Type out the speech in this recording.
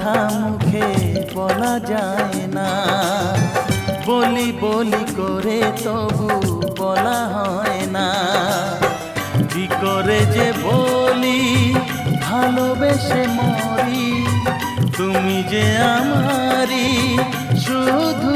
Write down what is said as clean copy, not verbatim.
কথা মুখে বলা যায় না, বলি বলি করে তবু বলা হয় না। কি করে যে বলি ভালোবেসে মরি, তুমি যে আমারই শুধু